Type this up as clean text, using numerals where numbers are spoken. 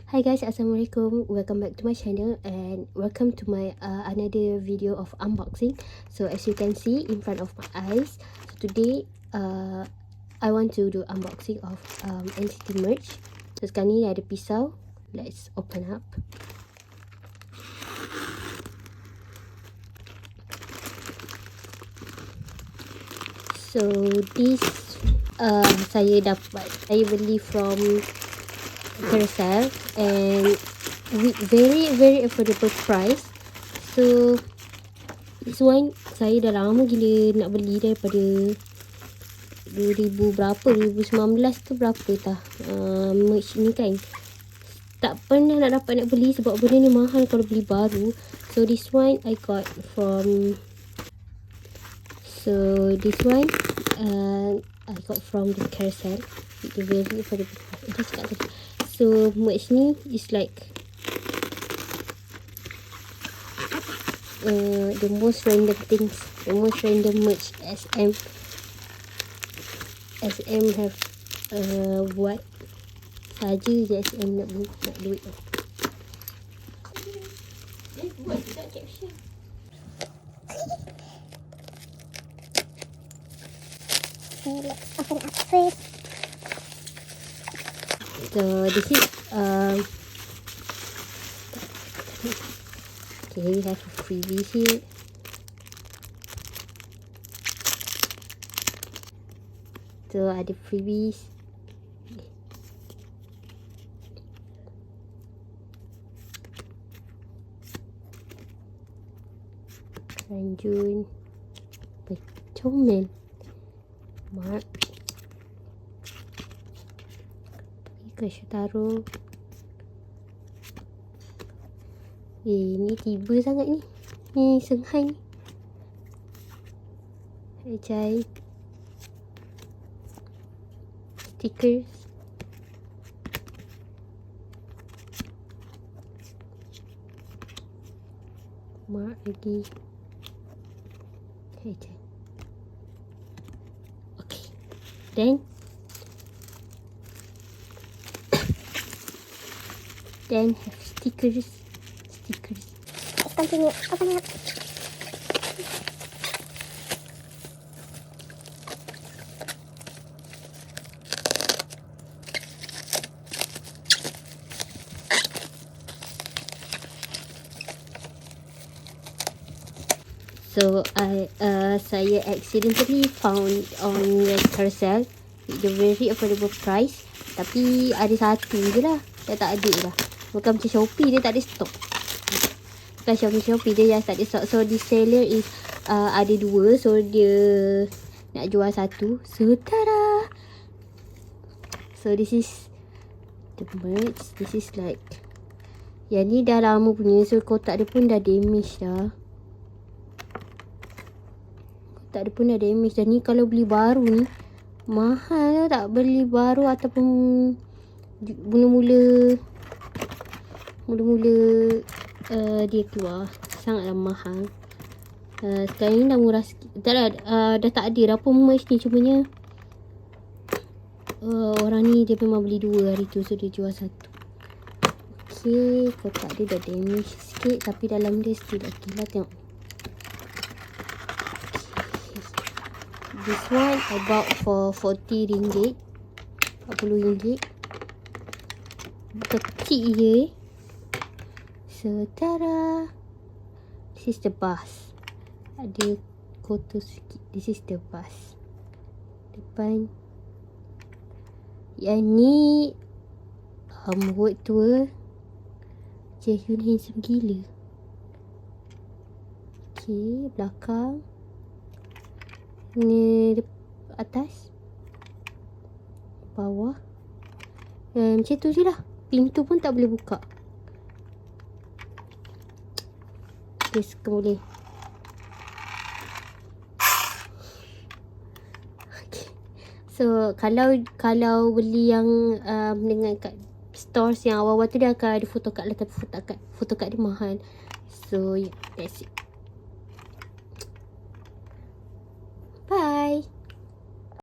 Hi guys, assalamualaikum. Welcome back to my channel and welcome to my another video of unboxing. So as you can see in front of my eyes, so today I want to do unboxing of NCT merch. So sekarang ni ada pisau. Let's open up. So this saya beli from carousell and with very affordable price. So this one saya dah lama gila nak beli, daripada 2000 berapa, 2019 ke berapa tah, merch ni kan. Tak pernah nak beli sebab benda ni mahal kalau beli baru. So this one I got from I got from the carousell with the very affordable price. So merch ni is like the most random things, the most random merch SM have buat saja je. SM nak duit buat juga caption. Let's open up first. So this is okay, we have a freebie here. So ada freebies. Ranjun Comel Mark Kasih taruh. Ni tiba sangat ni. Ni senghai. Ajai. Stickers. Mark lagi. Ajai. Okay. Then have stickers. Let's continue. Open up. So saya accidentally found on the carousell with the very affordable price. Tapi ada satu je lah, dah tak ada lah. Bukan macam Shopee, dia tak ada stok. Bukan Shopee dia just tak ada stok. So this seller is ada dua, so dia nak jual satu. So tada! So this is the merch. This is like, yang ni dah lama punya, so kotak dia pun dah damage dah. Kotak dia pun dah damage dah. Ni kalau beli baru ni mahal tak, beli baru ataupun mula-mula dia keluar sangatlah mahal. Sekarang ni dah murah sikit. Dah tak ada dah pun merch ni, cumanya orang ni dia memang beli dua hari tu, so dia jual satu. Okay, kotak dia dah damage sikit tapi dalam dia still okay lah, tengok. This one I bought for 40 ringgit, 40 ringgit. Kecil je. So tada, this is the bus. Ada kotor sikit. This is the bus. Depan. Yang ni world tour. Jaehyun handsome gila. Okay, belakang. Ni atas, bawah, macam tu je lah. Pintu pun tak boleh buka. Yes, boleh. Okay. So kalau beli yang dengan kat stores yang awal-awal tu, dia akan ada photocard lah, tapi photocard dia mahal. So yeah, that's it.